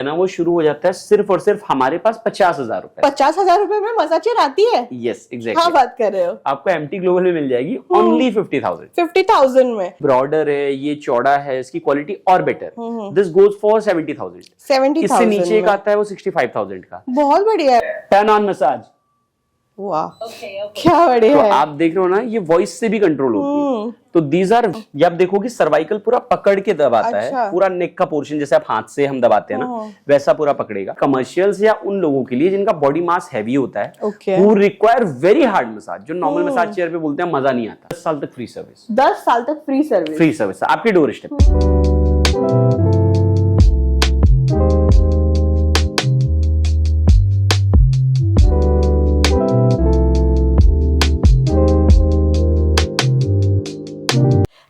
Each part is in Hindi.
है ना वो शुरू हो जाता है सिर्फ और सिर्फ हमारे पास 50,000 रुपए। 50,000 रुपए में मसाज चेयर आती है? Yes exactly. क्या बात कर रहे हो? आपको एमटी ग्लोबल में मिल जाएगी ओनली 50,000। 50,000 में। ब्रॉडर है, ये चौड़ा है, इसकी क्वालिटी और बेटर। This goes for 70,000। 70,000 इससे नीचे एक आता है वो 65,000 का। बहुत बढ़िया है। Turn on massage. वाह क्या बढ़िया तो है। आप देख रहे हो ना, ये वॉइस से भी कंट्रोल होती है। तो दीज आर, ये आप देखोगे सर्वाइकल पूरा पकड़ के दबाता अच्छा। है, पूरा नेक का पोर्शन जैसे आप हाथ से हम दबाते हैं ना, वैसा पूरा पकड़ेगा। कमर्शियल्स या उन लोगों के लिए जिनका बॉडी मास हैवी होता है, who require very hard massage, जो नॉर्मल मसाज चेयर पे बोलते हैं मजा नहीं आता। 10 साल तक फ्री सर्विस। 10 साल तक फ्री सर्विस। फ्री सर्विस आपके doorstep.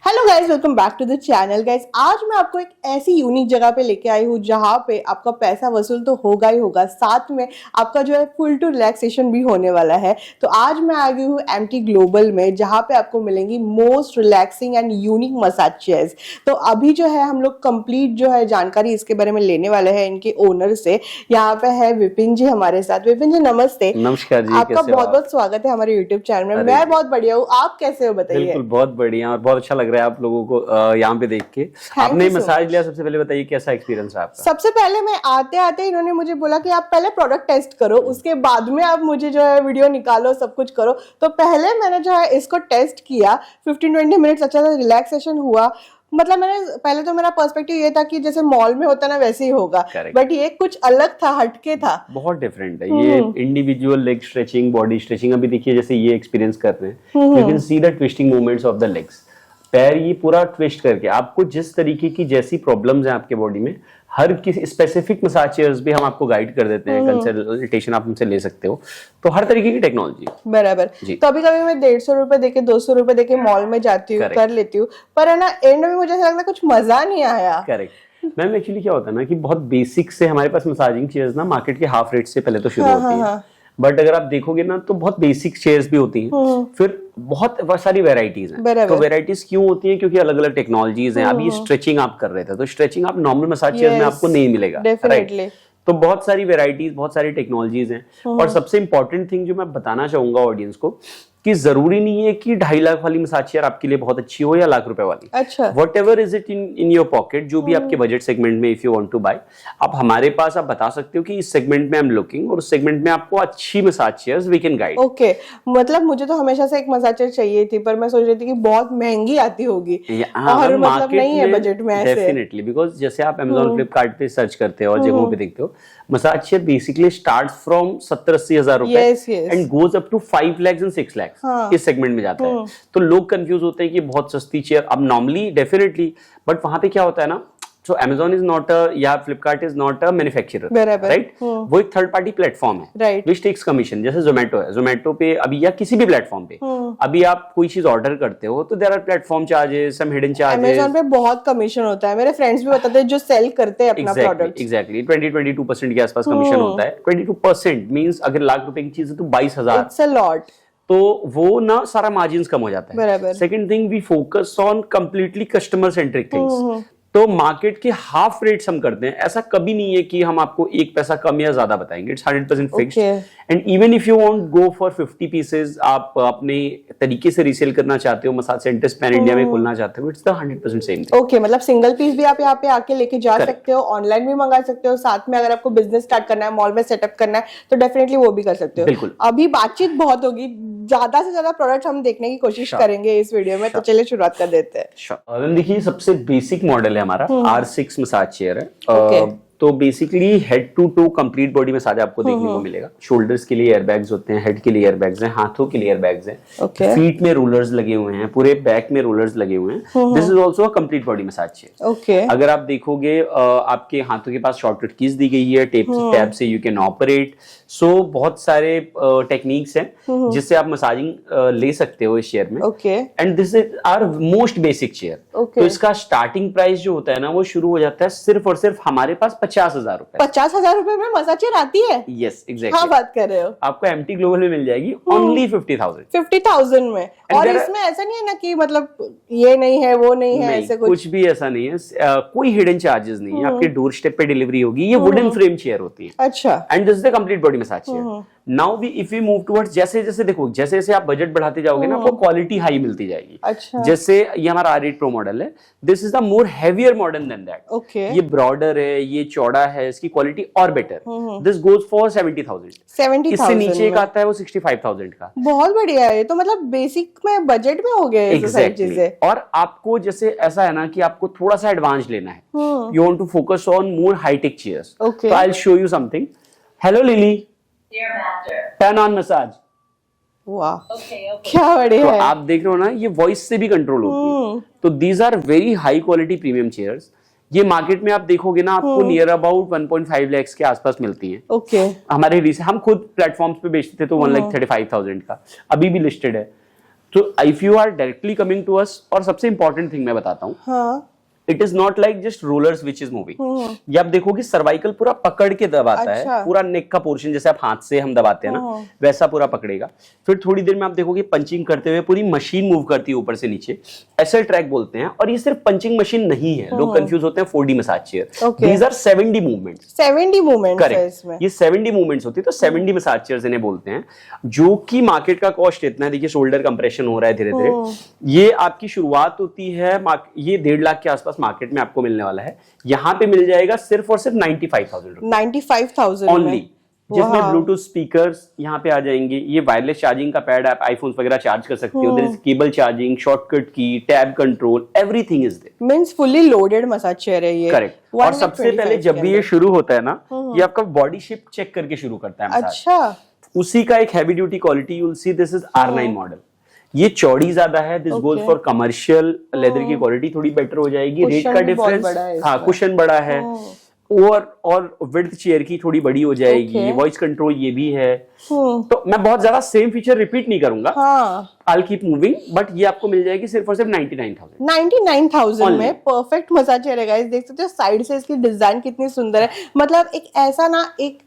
Hello guys, welcome back to the channel. Guys आज मैं आपको एक ऐसी यूनिक जगह पे लेके आई हूँ जहाँ पे आपका पैसा वसूल तो होगा ही होगा, साथ में आपका जो है फुल टू रिलैक्सेशन भी होने वाला है। तो आज मैं आ गई हूँ एमटी ग्लोबल में, जहाँ पे आपको मिलेंगी most relaxing and unique massage chairs. तो अभी जो है हम लोग कंप्लीट जो है जानकारी इसके बारे में लेने वाले हैं इनके ओनर से। यहाँ पे है विपिन जी हमारे साथ। विपिन जी नमस्ते। नमस्कार जी, आपका बहुत बहुत स्वागत है हमारे यूट्यूब चैनल में। मैं बहुत बढ़िया हूँ, आप कैसे हो बताइए? बिल्कुल बहुत बढ़िया और बहुत अच्छा लग रहा है आप लोगों को यहाँ पे देख के। आपने मसाज लिया, सबसे पहले बताइए कैसा एक्सपीरियंस है आपका? सबसे पहले मैं आते आते इन्होंने मुझे बोला कि आप पहले प्रोडक्ट टेस्ट करो, उसके बाद में आप मुझे जो है वीडियो निकालो, सब कुछ करो। तो पहले मैंने जो है इसको टेस्ट किया, 15-20 मिनट्स अच्छा सा रिलैक्सेशन हुआ। मतलब मैंने पहले तो मेरा पर्सपेक्टिव ये था कि जैसे मॉल में होता ना वैसे ही होगा, बट ये कुछ अलग था, हटके था, बहुत डिफरेंट है। ये individual leg stretching, body stretching. अभी देखिए जैसे ये एक्सपीरियंस कर रहे हैं, you can see the twisting movements of the legs. पैर ये पूरा ट्विस्ट करके आपको जिस तरीके की जैसी प्रॉब्लम्स हैं आपके बॉडी में, हर किसी स्पेसिफिक मसाज चेयर्स भी हम आपको गाइड कर देते हैं। कंसल्टेशन आप हमसे ले सकते हो। तो हर तरीके की टेक्नोलॉजी बराबर। कभी कभी मैं 150 रुपए देके 200 रुपए देके मॉल में जाती हूँ, कर लेती हूँ, पर है ना एंड में मुझे ऐसा लगता है कुछ मजा नहीं आया। Correct ma'am. एक्चुअली क्या होता है ना कि बहुत बेसिक से हमारे पास मसाजिंग चेयर्स ना मार्केट के हाफ रेट से पहले तो शुरू होती है। बट अगर आप देखोगे ना तो बहुत बेसिक चेयर्स भी होती हैं, फिर बहुत सारी वेराइटीज हैं। तो वेराइटीज क्यों होती हैं? क्योंकि अलग अलग टेक्नोलॉजीज हैं। अभी स्ट्रेचिंग आप कर रहे थे, तो स्ट्रेचिंग आप नॉर्मल मसाज चेयर में आपको नहीं मिलेगा। डेफिनेटली। तो बहुत सारी वेराइटीज, बहुत सारी टेक्नोलॉजीज हैं। और सबसे इंपॉर्टेंट थिंग जो मैं बताना चाहूंगा ऑडियंस को, कि जरूरी नहीं है कि 2.5 लाख वाली मसाज चेयर आपके लिए बहुत अच्छी हो या लाख रुपए वाली। अच्छा। Whatever is it in your pocket, जो भी आपके बजट सेगमेंट में, if you want to buy, आप हमारे पास आप बता सकते हो कि इस सेगमेंट में आई एम लुकिंग, और उस सेगमेंट में आपको अच्छी massage chairs we can guide. Okay, मतलब मुझे तो हमेशा से एक मसाज चेयर चाहिए थी, पर मैं सोच रही थी कि बहुत महंगी आती होगी और मतलब नहीं है बजट में ऐसे। डेफिनेटली, बिकॉज जैसे आप Amazon, फ्लिपकार्ट पे सर्च करते हो और जगहों पे देखते हो, massage chair basically starts from 70-80 हजार रुपए and goes up to 5 lakhs and 6 lakhs इस सेगमेंट में जाता है। तो लोग कंफ्यूज होते हैं कि बहुत सस्ती चेयर। अब नॉर्मली डेफिनेटली, बट वहां पे क्या होता है ना, सो Amazon इज नॉट या Flipkart is not a manufacturer, right? वो एक थर्ड पार्टी प्लेटफॉर्म है व्हिच टेक्स कमीशन। जैसे जोमेटो है, जोमेटो पे अभी या किसी भी प्लेटफॉर्म पे अभी आप कोई चीज ऑर्डर करते हो तो there are platform charges, some hidden charges. Amazon पे बहुत कमीशन होता है, मेरे फ्रेंड्स भी बताते हैं जो सेल करते हैं अपना प्रोडक्ट। एग्जैक्टली 20-22% के आसपास कमीशन होता है। 22% मींस अगर लाख रुपए की चीज है तो 22,000, इट्स अ लॉट। तो वो ना सारा मार्जिन कम हो जाता है। Second thing, we focus on completely customer centric things. तो मार्केट के हाफ रेट्स हम करते हैं। ऐसा कभी नहीं है कि हम आपको एक पैसा कम या ज्यादा बताएंगे। It's 100% fixed. And even if you want go for 50 pieces, आप अपने तरीके से रीसेल करना चाहते हो, मसाज सेंटर्स पैन इंडिया में खोलना चाहते हो, it's the 100% same thing. Okay, मतलब सिंगल पीस भी आप यहाँ पे आके लेके जा सकते हो, ऑनलाइन भी मंगा सकते हो, साथ में अगर आपको बिजनेस स्टार्ट करना है, मॉल में सेटअप करना है, तो डेफिनेटली वो भी कर सकते हो। बिल्कुल। अभी बातचीत बहुत होगी, ज्यादा से ज्यादा प्रोडक्ट हम देखने की कोशिश करेंगे इस वीडियो में, तो चलिए शुरुआत कर देते हैं। देखिए सबसे बेसिक मॉडल है हमारा, R6 मसाज चेयर है। तो basically head to toe complete body massage आपको देखने को मिलेगा। शोल्डर्स के लिए एयरबैग्स होते हैं, हेड के लिए एयरबैग्स हैं, हाथों के लिए एयरबैग्स हैं, फीट में रोलर्स लगे हुए हैं, पूरे बैक में रोलर्स लगे हुए हैं। This is also a complete body massage chair. अगर आप देखोगे आपके हाथों के पास शॉर्टकट कीज दी गई है, टैब से यू कैन ऑपरेट। सो बहुत सारे टेक्निक्स हैं जिससे आप मसाजिंग ले सकते हो इस चेयर में। And this is our most basic chair. तो इसका स्टार्टिंग प्राइस जो होता है ना, वो शुरू हो जाता है सिर्फ और सिर्फ हमारे पास 50,000 रुपए। 50,000 रुपए में मसाज चेयर आती है? यस हाँ, एग्जैक्टली। बात कर रहे हो। आपको एमटी ग्लोबल में मिल जाएगी ओनली 50,000। 50,000 में। और there are- इसमें ऐसा नहीं है ना कि मतलब ये नहीं है वो नहीं है, ऐसे कुछ भी ऐसा नहीं है। कोई हिडन चार्जेस नहीं है, आपके डोर स्टेप पे डिलीवरी होगी। ये वुडन फ्रेम चेयर होती है। अच्छा। And this is the complete body massage chair. Now we if we move towards, जैसे जैसे देखो, जैसे जैसे आप बजट बढ़ाते जाओगे ना, आपको क्वालिटी हाई मिलती जाएगी। अच्छा। जैसे ये हमारा R8 Pro मॉडल है, this is the more heavier model than that. Okay. ये ब्रॉडर है, ये चौड़ा है, इसकी क्वालिटी और बेटर। This goes for 70,000। 70,000 इससे नीचे का आता है वो 65,000 का। बहुत बढ़िया है ये तो, मतलब बेसिक में बजट में हो गया ये सारी चीजें। और आपको जैसे ऐसा है ना कि आपको थोड़ा सा एडवांस लेना है, you want to focus on more high tech chairs, Okay. तो I will show you something. Hello Lily, Dear Master. Turn on massage. वाह, Okay, okay. क्या बढ़िया तो है। आप देख रहे हो ना, ये वॉइस से भी कंट्रोल होती है। तो these are very high quality premium chairs. ये मार्केट में आप देखोगे ना, आपको नियर अबाउट 1.5 लाख के आसपास मिलती है। ओके। हमारे रिसेंट हम खुद प्लेटफॉर्म्स पे बेचते थे तो 1,35,000 का अभी भी लिस्टेड है। तो if you are directly coming to us, और सबसे इंपॉर्टेंट थिंग मैं बताता हूँ, हाँ। It is not like just rollers which is moving. ये आप देखोगे सर्वाइकल पूरा पकड़ के दबाता अच्छा। है, पूरा नेक का पोर्शन जैसे आप हाथ से हम दबाते हैं ना, वैसा पूरा पकड़ेगा। फिर थोड़ी देर में आप देखोगे पंचिंग करते हुए पूरी मशीन मूव करती है ऊपर से नीचे, एसएल ट्रैक बोलते हैं। और ये सिर्फ पंचिंग मशीन नहीं है, लोग कंफ्यूज होते हैं 4D massage chair. Okay. These are 7D movements. 70 movements है इसमें। करेक्ट, ये 7D मूवमेंट्स होती है, तो 7D मसाज चेयर्स इन्हें बोलते हैं। जो कि मार्केट का कॉस्ट इतना है, देखिए शोल्डर कंप्रेशन हो रहा है धीरे धीरे। ये आपकी शुरुआत होती है, ये 1.5 लाख के आसपास मार्केट में आपको मिलने वाला है। यहाँ पे मिल जाएगा सिर्फ और सिर्फ 95,000 रुपए 95,000 ओनली, जिसमें Wow. ब्लूटूथ स्पीकर्स यहाँ पे आ जाएंगे। ये वायरलेस चार्जिंग का पैड, आप आईफोन वगैरह चार्ज कर सकते हो। There is cable charging, shortcut key, tab control, everything is there. Means fully loaded massage chair है ये। करेक्ट। और सबसे पहले जब भी ये शुरू होता है ना, ये आपका बॉडी शेप चेक करके शुरू करता है मसाज। अच्छा। उसी का एक heavy duty quality, you will see this is R9 model. ये चौड़ी ज्यादा है, this goes for commercial. Leather की क्वालिटी थोड़ी बेटर हो जाएगी। रेट Cushion का भी बहुत डिफरेंस, बड़ा है हाँ इसमें। कुशन बड़ा है। और विड्थ चेयर की थोड़ी बड़ी हो जाएगी। Okay. वॉइस कंट्रोल ये भी है। तो मैं बहुत ज्यादा सेम फीचर रिपीट नहीं करूंगा, हाँ। I keep moving. बट ये आपको मिल जाएगी सिर्फ और सिर्फ 99,000। 99,000 Only. में परफेक्ट मसाज चेयर है गाइस। देख सकते हो साइड से इसकी डिजाइन कितनी सुंदर है। मतलब एक ऐसा ना, एक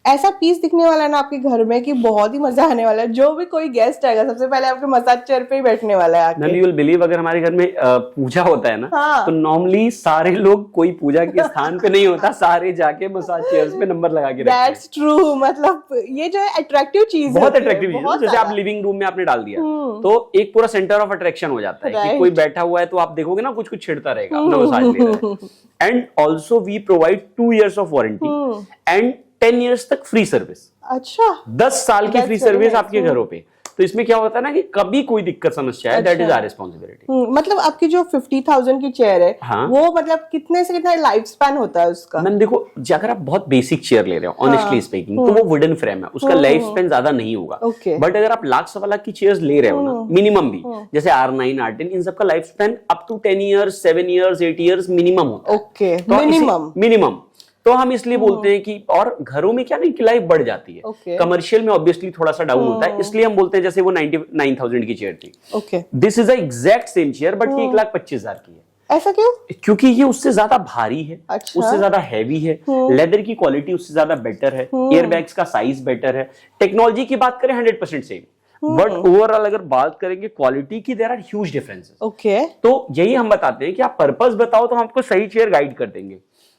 ऐसा पीस दिखने वाला है ना आपके घर में कि बहुत ही मजा आने वाला है। जो भी कोई गेस्ट आएगा सबसे पहले आपके मसाज चेयर पे ही बैठने वाला है आके। यू विल बिलीव, अगर हमारे घर में पूजा होता है ना, हाँ। तो नॉर्मली सारे लोग, कोई पूजा के स्थान पे नहीं होता, सारे जाके मसाज चेयर्स पे नंबर लगा के रखते हैं। That's true. मतलब ये जो है अट्रैक्टिव चीज बहुत होती है, अट्रैक्टिव चीज है। बहुत जैसे आप ज्यादा। लिविंग रूम में आपने डाल दिया, तो एक पूरा सेंटर ऑफ अट्रैक्शन हो जाता है कि Right. कोई बैठा हुआ है तो आप देखोगे ना, कुछ कुछ छिड़ता रहेगा, अपना मसाज ले रहा है। And also we provide 2 years of warranty and 10 years तक फ्री सर्विस। अच्छा। 10 साल की That's free very service nice. आपके घरों पे। तो इसमें क्या होता है ना कि कभी कोई दिक्कत समस्या है, दैट इज आवर रिस्पॉन्सिबिलिटी। मतलब आपकी जो 50,000 की चेयर है, हाँ। वो मतलब कितने से कितना लाइफ स्पैन होता है उसका? मैंने देखो, अगर आप बहुत बेसिक चेयर ले रहे हो, ऑनेस्टली स्पीकिंग, तो वो वुडन फ्रेम है, उसका लाइफ स्पेन ज्यादा नहीं होगा। Okay. बट अगर आप लाख सवा लाख की चेयर्स ले रहे हो ना, मिनिमम भी, जैसे R9 R10, इन सबका life span up to 10 years 7 years 8 years minimum होता है। ओके, तो मिनिमम। मिनिमम। तो हम इसलिए बोलते हैं कि, और घरों में क्या नहीं कि लाइफ बढ़ जाती है, Okay. कमर्शियल में ऑब्वियसली थोड़ा सा डाउन होता है, इसलिए हम बोलते हैं जैसे वो 99,000 की चेयर थी, okay. This is exact same chair, but ये 1,25,000 की है। ऐसा क्यों? क्योंकि ये उससे ज्यादा भारी है, अच्छा। उससे ज्यादा हैवी है, लेदर की क्वालिटी उससे ज्यादा बेटर है, एयरबैग्स का साइज बेटर है। टेक्नोलॉजी की बात करें 100% सेम, बट ओवरऑल अगर बात करेंगे क्वालिटी की, there are huge differences. Okay. तो यही हम बताते हैं कि आप पर्पस बताओ तो हम आपको सही चेयर गाइड कर देंगे।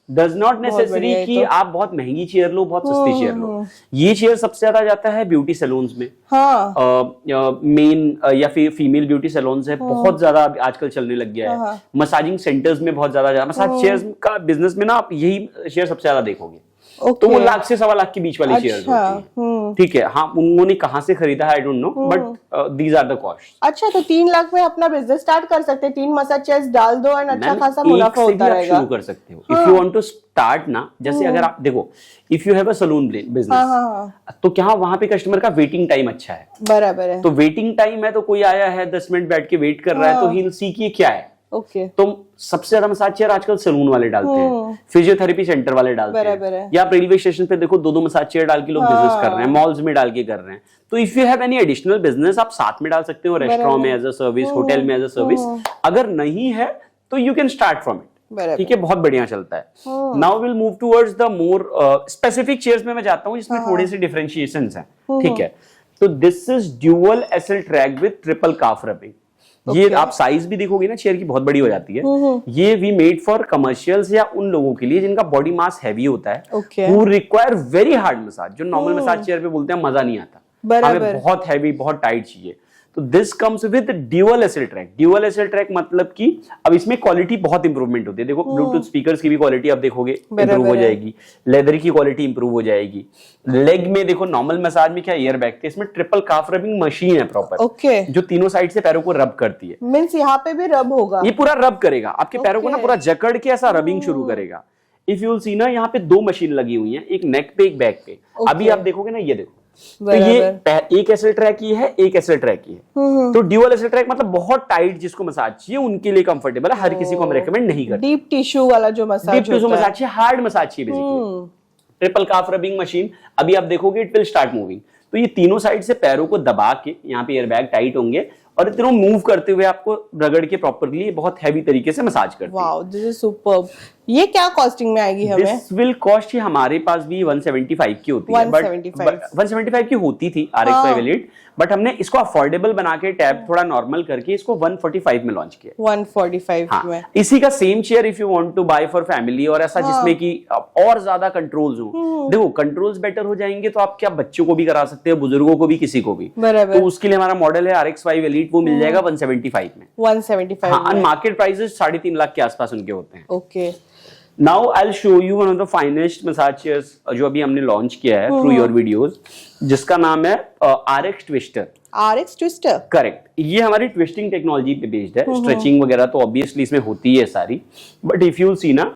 डज नॉट नेसेसरी बढ़िया, कि ये तो। आप बहुत महंगी चेयर लो, बहुत सस्ती चेयर लो। ये चेयर सबसे ज्यादा जाता है ब्यूटी सैलून्स में, हाँ। मेन या फिर फीमेल ब्यूटी सैलून्स है, बहुत ज्यादा आजकल चलने लग गया है। हाँ। मसाजिंग सेंटर्स में बहुत ज्यादा मसाज चेयर्स का बिजनेस में ना आप यही चेयर सबसे ज्यादा देखोगे। ओके। तो वो लाख से सवा लाख के बीच वाली चेयर्स अच्छा, होती है। ठीक है, हाँ, उन्होंने कहाँ से खरीदा है I don't know, but these are the cost. अच्छा, तो 3 लाख में अपना बिजनेस स्टार्ट कर सकते हैं। 3 मसाज चेयर्स डाल दो और अच्छा खासा मुनाफा होता रहेगा। शुरू कर सकते हो if you want to start ना। जैसे अगर आप देखो, if you have a salon business, हाँ। तो क्या वहां पे कस्टमर का वेटिंग टाइम अच्छा है। बराबर है। तो वेटिंग टाइम है, तो कोई आया है 10 मिनट बैठ के वेट कर रहा है, तो ही विल सी कि ये क्या है। ओके। तो सबसे ज्यादा मसाज चेयर आजकल सलून वाले डालते हैं, फिजियोथेरेपी सेंटर वाले डालते बराबर हैं, है। या आप रेलवे स्टेशन पे देखो 2-2 मसाज चेयर डाल के लोग बिजनेस कर रहे हैं, मॉल्स में डाल के कर रहे हैं। तो if you have any additional business, आप साथ में डाल सकते हो, रेस्टोरेंट में एज अ सर्विस, होटल में एज अ सर्विस। अगर नहीं है तो you can start from it. बराबर। ठीक है, बहुत बढ़िया चलता है। Now will move towards the more specific chairs में मैं जाता हूँ जिसमें थोड़े से डिफरेंशिएशंस हैं। ठीक है, तो this is dual SL track with triple calf rubbing. ये आप साइज भी देखोगे ना चेयर की, बहुत बड़ी हो जाती है। ये वी मेड फॉर कमर्शियल्स या उन लोगों के लिए जिनका बॉडी मास हैवी होता है, who require very hard massage. जो नॉर्मल मसाज चेयर पे बोलते हैं मजा नहीं आता, हमें बहुत हैवी बहुत टाइट चाहिए। तो this comes with dual SL track. Dual SL track मतलब कि अब इसमें क्वालिटी बहुत इंप्रूवमेंट होती है। देखो ब्लूटूथ स्पीकर्स की भी क्वालिटी आप देखोगे इंप्रूव हो जाएगी, लेदर की क्वालिटी इंप्रूव हो जाएगी। लेग में देखो नॉर्मल मसाज में क्या एयर बैग थे, इसमें ट्रिपल काफ रबिंग मशीन है प्रॉपर, जो तीनों साइड से पैरों को रब करती है। मींस यहाँ पे भी रब होगा, ये पूरा रब करेगा आपके पैरों को ना, पूरा जकड़ के ऐसा रबिंग शुरू करेगा। इफ यू विल सी ना, यहाँ पे 2 मशीन लगी हुई है, एक नेक पे एक बैक पे। अभी आप देखोगे ना, ये देखो, तो ये एक एसएल ट्रैक की है, एक एसएल ट्रैक की है। तो ड्यूअल एसएल ट्रैक मतलब बहुत टाइट जिसको मसाज चाहिए उनके लिए कंफर्टेबल है, हर किसी को हम रेकमेंड नहीं करते। डीप टिश्यू वाला जो मसाज, डीप टिश्यू मसाज चाहिए, हार्ड मसाज चाहिए basically. Triple calf rubbing machine, अभी आप देखोगे इट विल स्टार्ट मूविंग। तो ये तीनों साइड से पैरों को दबा के, यहाँ पे एयरबैग टाइट होंगे और तीनों मूव करते हुए आपको रगड़ के प्रॉपर्ली बहुत हैवी तरीके से मसाज करते हैं। Wow, this is superb. ये क्या कॉस्टिंग में आएगी हमें? दिस विल कॉस्ट, ये हमारे पास भी 175 की होती है, बट 175 की होती थी RX5 Elite, बट हमने इसको अफोर्डेबल बना के टैब थोड़ा नॉर्मल करके इसको 145 में लॉन्च किया। 145 में इसी का same chair if you want to buy for family और ऐसा जिसमें कि और ज्यादा कंट्रोल्स हो। देखो कंट्रोल्स बेटर हो जाएंगे तो आप क्या बच्चों को भी करा सकते हैं, बुजुर्गों को भी, किसी को भी। तो उसके लिए हमारा मॉडल है RX5 Elite, वो मिल जाएगा 175 में। 175 हाँ, मार्केट प्राइसेस 3.5 लाख के आसपास उनके होते हैं। Okay, now I will show you one of the finest massage chairs जो अभी हमने लॉन्च किया है थ्रू योर वीडियोस, जिसका नाम है RX Twister। RX Twister, correct. ये हमारी ट्विस्टिंग टेक्नोलॉजी पे बेस्ड है। स्ट्रेचिंग वगैरह तो ऑब्वियसली इसमें होती है सारी, बट इफ यू सी ना,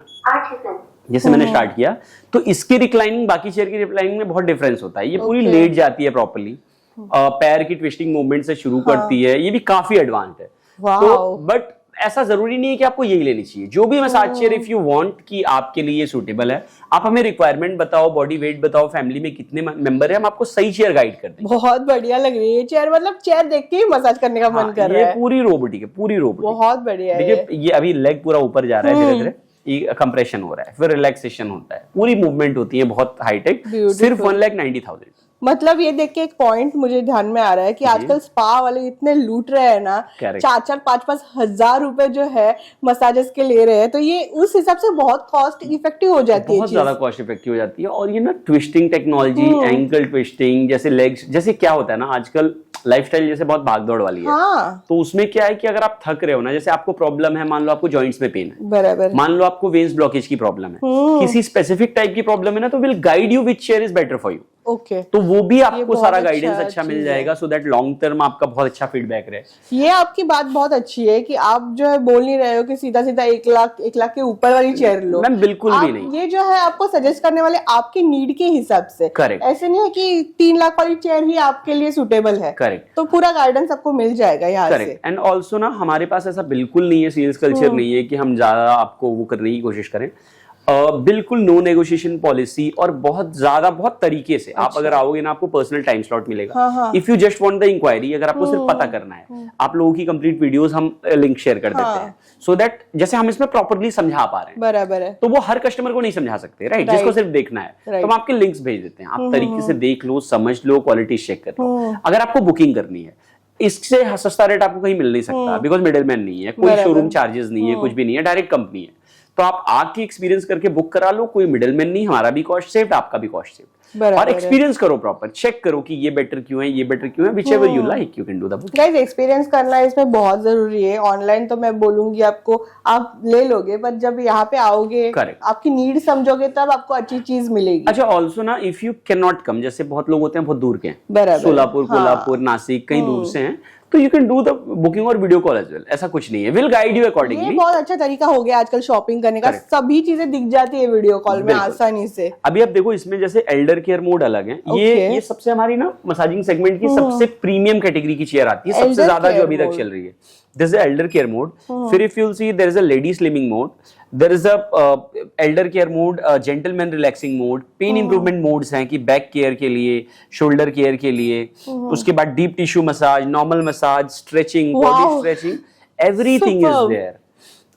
जैसे मैंने स्टार्ट किया तो इसकी रिक्लाइनिंग बाकी चेयर की रिक्लाइनिंग में बहुत डिफरेंस होता है। ये पूरी लेट जाती है प्रॉपर्ली, पैर की ट्विस्टिंग मूवमेंट से शुरू करती है, ये भी काफी एडवांस है। तो बट ऐसा जरूरी नहीं है कि आपको यही लेनी चाहिए। जो भी massage chair if you want कि आपके लिए सूटेबल है, आप हमें रिक्वायरमेंट बताओ, बॉडी वेट बताओ, फैमिली में कितने मेंबर है, हम आपको सही चेयर गाइड कर देंगे। बहुत बढ़िया लग रही है चेयर, मतलब चेयर देख के ही मसाज करने का मन कर रहा है। ये पूरी रोबोटिक है, पूरी रोबोटिक, बहुत बढ़िया है। देखिए ये अभी लेग पूरा ऊपर जा रहा है, धीरे धीरे ये कंप्रेशन हो रहा है, फिर रिलैक्सेशन होता है, पूरी मूवमेंट होती है, बहुत हाईटेक। सिर्फ 1,90,000। मतलब ये देख के एक पॉइंट मुझे ध्यान में आ रहा है कि आजकल स्पा वाले इतने लूट रहे हैं ना, 4-4, 5-5 हजार रुपए जो है मसाजेस के ले रहे हैं, तो ये उस हिसाब से बहुत कॉस्ट इफेक्टिव हो जाती है, बहुत ज्यादा कॉस्ट इफेक्टिव हो जाती है। और ये ना ट्विस्टिंग टेक्नोलॉजी, एंकल ट्विस्टिंग, जैसे लेग्स, जैसे क्या होता है ना आजकल लाइफस्टाइल जैसे बहुत भागदौड़ वाली है। तो उसमें क्या है कि अगर आप थक रहे हो ना, जैसे आपको प्रॉब्लम है, मान लो आपको जॉइंट्स में पेन है, बराबर, मान लो आपको वेन्स ब्लॉकेज की प्रॉब्लम है, किसी स्पेसिफिक टाइप की प्रॉब्लम है ना, तो will guide you which chair is better for you. Okay, तो वो भी आपको सारा गाइडेंस अच्छा मिल जाएगा, सो दैट लॉन्ग टर्म आपका बहुत अच्छा फीडबैक रहे। ये आपकी बात बहुत अच्छी है कि आप जो है बोल नहीं रहे हो कि सीधा सीधा 1 लाख के ऊपर वाली चेयर लो। मैम बिल्कुल भी नहीं, ये जो है आपको सजेस्ट करने वाले आपकी नीड के हिसाब से। करेक्ट, ऐसे नहीं है कि 3 लाख वाली चेयर ही आपके लिए सुटेबल है। करेक्ट, तो पूरा गाइडेंस आपको मिल जाएगा यहाँ से। करेक्ट। एंड ऑल्सो ना हमारे पास ऐसा बिल्कुल नहीं है, सेल्स कल्चर नहीं है कि हम ज्यादा आपको वो करने की कोशिश करें। बिल्कुल नो नेगोशिएशन पॉलिसी, और बहुत ज्यादा बहुत तरीके से आप अगर आओगे ना, आपको पर्सनल टाइम स्लॉट मिलेगा। If you just want the enquiry, अगर आपको सिर्फ पता करना है, आप लोगों की कंप्लीट वीडियोस हम लिंक शेयर कर देते हैं, सो दैट जैसे हम इसमें प्रॉपर्ली समझा पा रहे हैं। बराबर है। तो वो हर कस्टमर को नहीं समझा सकते, राइट? जिसको सिर्फ देखना है, तो हम आपके लिंक्स भेज देते हैं, आप तरीके से देख लो, समझ लो, क्वालिटी चेक कर लो। अगर आपको बुकिंग करनी है, इससे सस्ता रेट आपको कहीं मिल नहीं सकता, बिकॉज मिडिल मैन नहीं है, कोई शोरूम चार्जेस नहीं है, कुछ भी नहीं है, डायरेक्ट कंपनी है। तो आप आके एक्सपीरियंस करके बुक करा लो, कोई मिडिल मैन नहीं, हमारा भी कॉस्ट सेव्ड, आपका भी कॉस्ट सेव्ड। और एक्सपीरियंस करो प्रॉपर, चेक करो कि ये बेटर क्यों है, ये बेटर क्यों है, whichever you like you can do the booking. Guys, experience करना इसमें बहुत जरूरी है। ऑनलाइन तो मैं बोलूंगी आपको आप ले लोगे, पर जब यहाँ पे आओगे, आपकी नीड समझोगे, तब आपको अच्छी चीज मिलेगी। अच्छा, ऑल्सो ना if you can not come, जैसे बहुत लोग होते हैं बहुत दूर के हैं, सोलापुर, कोल्हापुर, नासिक, कहीं दूर से हैं, तो you can do the booking और वीडियो कॉल एज वेल। ऐसा कुछ नहीं है, विल गाइड यू अकॉर्डिंगली। ये बहुत अच्छा तरीका हो गया आजकल शॉपिंग करने का, सभी चीजें दिख जाती है वीडियो कॉल में आसानी से। अभी आप देखो इसमें जैसे एल्डर केयर मोड अलग है, ये सबसे हमारी ना मसाजिंग सेगमेंट की सबसे प्रीमियम कैटेगरी की चेयर आती है, सबसे ज्यादा जो अभी तक चल रही है। This is elder care mode. फिर if you see there is a lady slimming mode, there is a elder care mode, gentleman relaxing mode, pain improvement modes हैं कि बैक केयर के लिए, शोल्डर केयर के लिए, उसके बाद deep tissue massage, normal massage, stretching, body stretching, everything is there.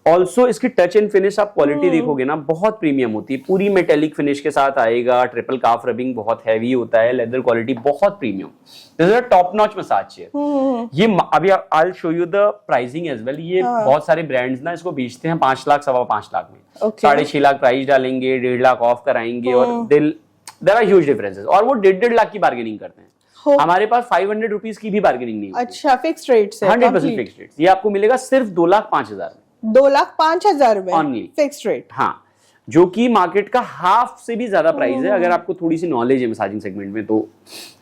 Also इसकी टच एंड फिनिश आप क्वालिटी देखोगे ना, बहुत प्रीमियम होती है, पूरी मेटेलिक फिनिश के साथ आएगा, ट्रिपल काफ रबिंग बहुत हैवी होता है, लेदर क्वालिटी बहुत premium, this is a top notch massage chair. ये अभी I show you the pricing as well. ये बहुत सारे ब्रांड्स ना इसको बेचते हैं 5 लाख 5.25 लाख में, 6.5 लाख प्राइस डालेंगे, 1.5 लाख ऑफ कराएंगे और देयर आर ह्यूज डिफरेंसेस, और वो 1.5 लाख की बार्गेनिंग करते हैं। हमारे पास 500 रुपीज की भी बार्गेनिंग नहीं होती। अच्छा, फिक्स रेट से 100% फिक्स रेट। ये आपको मिलेगा सिर्फ 2,05,000 में, 2,05,000 में Only. Fix rate. हाँ, जो कि मार्केट का हाफ से भी ज्यादा प्राइस है अगर आपको थोड़ी सी नॉलेज है मसाजिंग सेगमेंट में। तो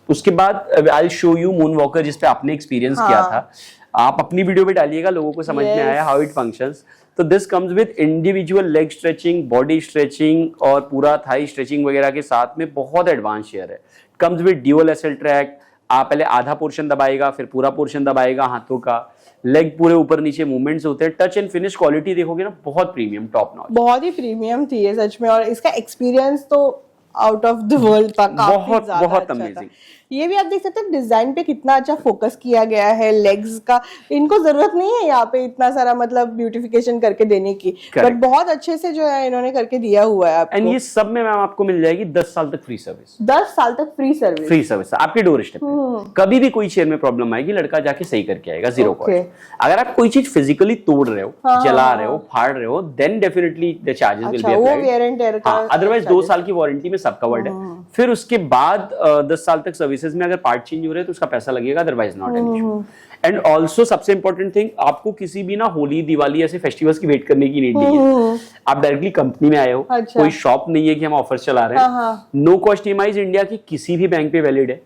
उसके बाद आई शो यू मून वॉकर, जिसपे आपने एक्सपीरियंस किया था, आप अपनी वीडियो पे डालिएगा, लोगों को समझ में आया हाउ इट फंक्शंस। तो this comes with individual leg stretching, body stretching और पूरा थाई स्ट्रेचिंग वगैरह के साथ में, बहुत एडवांस चेयर है। Comes with dual SL track, आप पहले आधा पोर्शन दबाएगा, फिर पूरा पोर्शन दबाएगा हाथों का, लेग पूरे ऊपर नीचे मूवमेंट्स होते हैं। टच एंड फिनिश क्वालिटी देखोगे ना, बहुत प्रीमियम, टॉप नॉच, बहुत ही प्रीमियम थी ये सच में, और इसका एक्सपीरियंस तो आउट ऑफ द वर्ल्ड था, बहुत बहुत अच्छा अमेजिंग। ये भी आप देख सकते हैं डिजाइन पे कितना अच्छा फोकस किया गया है, लेग्स का इनको जरूरत नहीं है यहाँ पे इतना सारा मतलब ब्यूटिफिकेशन करके देने की, बट बहुत अच्छे से जो है इन्होंने करके दिया हुआ है आपको। एंड ये सब में मैम आपको मिल जाएगी 10 साल तक फ्री सर्विस। 10 साल तक फ्री सर्विस? फ्री सर्विस आपके डोर स्टेप पे। कभी भी कोई चेयर में प्रॉब्लम आएगी, लड़का जाके सही करके आएगा, जीरो कॉस्ट। अगर आप कोई चीज फिजिकली तोड़ रहे हो, जला रहे हो, फाड़ रहे हो, then definitely the charges will be applied. Otherwise 2 साल की वारंटी में सब कवर्ड है। फिर उसके बाद 10 साल तक सर्विसेज में अगर पार्ट चेंज हो रहे हैं तो उसका पैसा लगेगा, otherwise not an issue. And also सबसे इंपॉर्टेंट थिंग, आपको किसी भी ना होली, दिवाली ऐसे फेस्टिवल्स की वेट करने की नीड नहीं है। आप डायरेक्टली कंपनी में आए हो, कोई शॉप नहीं है कि हम ऑफर्स चला रहे हैं। नो कॉस्ट ईएमआईज इंडिया की किसी भी बैंक पे वैलिड है।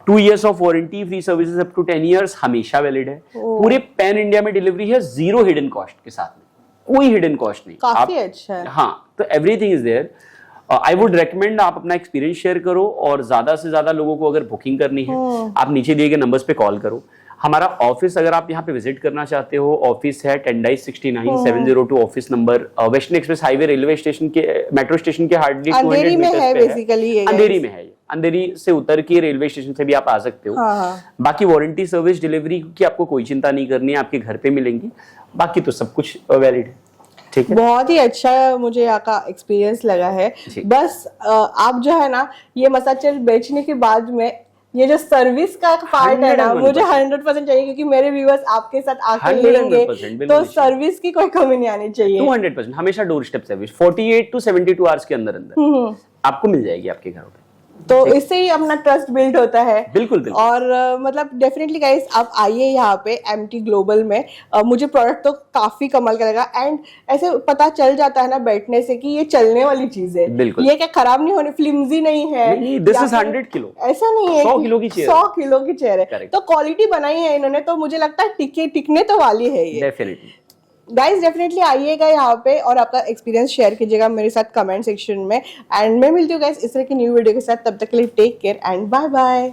2 years of warranty, free services up to 10 years हमेशा वैलिड है। पूरे पैन इंडिया में डिलीवरी है, 0 हिडन कॉस्ट के साथ में, कोई हिडन कॉस्ट नहीं। काफी अच्छा है। हाँ, तो everything is there. I would recommend आप अपना एक्सपीरियंस शेयर करो, और ज्यादा से ज्यादा लोगों को अगर बुकिंग करनी है, आप नीचे दिए गए नंबर्स पे कॉल करो। हमारा ऑफिस अगर आप यहाँ पे विजिट करना चाहते हो, ऑफिस है टेंडाइज 69 702 office number, western express highway railway station के, मेट्रो स्टेशन के हार्डली 200 मीटर्स पे है। बेसिकली अंधेरी में है। अंधेरी से उतर के रेलवे स्टेशन से भी आप आ सकते हो। बाकी वारंटी, सर्विस, डिलीवरी की आपको कोई चिंता नहीं करनी है, आपके घर पे मिलेंगी। बाकी तो सब कुछ वैलिड है। ठीक है, बहुत ही अच्छा मुझे यहाँ का एक्सपीरियंस लगा है। बस आप जो है ना, ये मसाज चेयर बेचने के बाद में ये जो सर्विस का पार्ट है ना, मुझे 100% चाहिए, क्योंकि मेरे व्यूअर्स आपके साथ आके लेंगे तो सर्विस की कोई कमी नहीं आनी चाहिए। 200% हमेशा door step service 48 to 72 hours के अंदर आपको मिल जाएगी आपके घर पे। तो इससे ही अपना ट्रस्ट बिल्ड होता है। बिल्कुल, बिल्कुल। और मतलब डेफिनेटली गाइस आप आइए यहाँ पे एमटी ग्लोबल में। मुझे प्रोडक्ट तो काफी कमाल का लगा, एंड ऐसे पता चल जाता है ना बैठने से कि ये चलने वाली चीज है। ये क्या खराब नहीं होने, फ्लिमजी नहीं है। दिस इज 100 किलो, ऐसा नहीं है, 100 किलो की चेयर, 100 किलो की चेयर है। तो क्वालिटी बनाई है इन्होंने, तो मुझे लगता है टिकने तो वाली है ये डेफिनेटली। गाइस डेफिनेटली आइएगा यहाँ पे और आपका एक्सपीरियंस शेयर कीजिएगा मेरे साथ कमेंट सेक्शन में। एंड मैं मिलती हूँ गाइस इस तरह की न्यू वीडियो के साथ, तब तक के लिए take care and bye bye.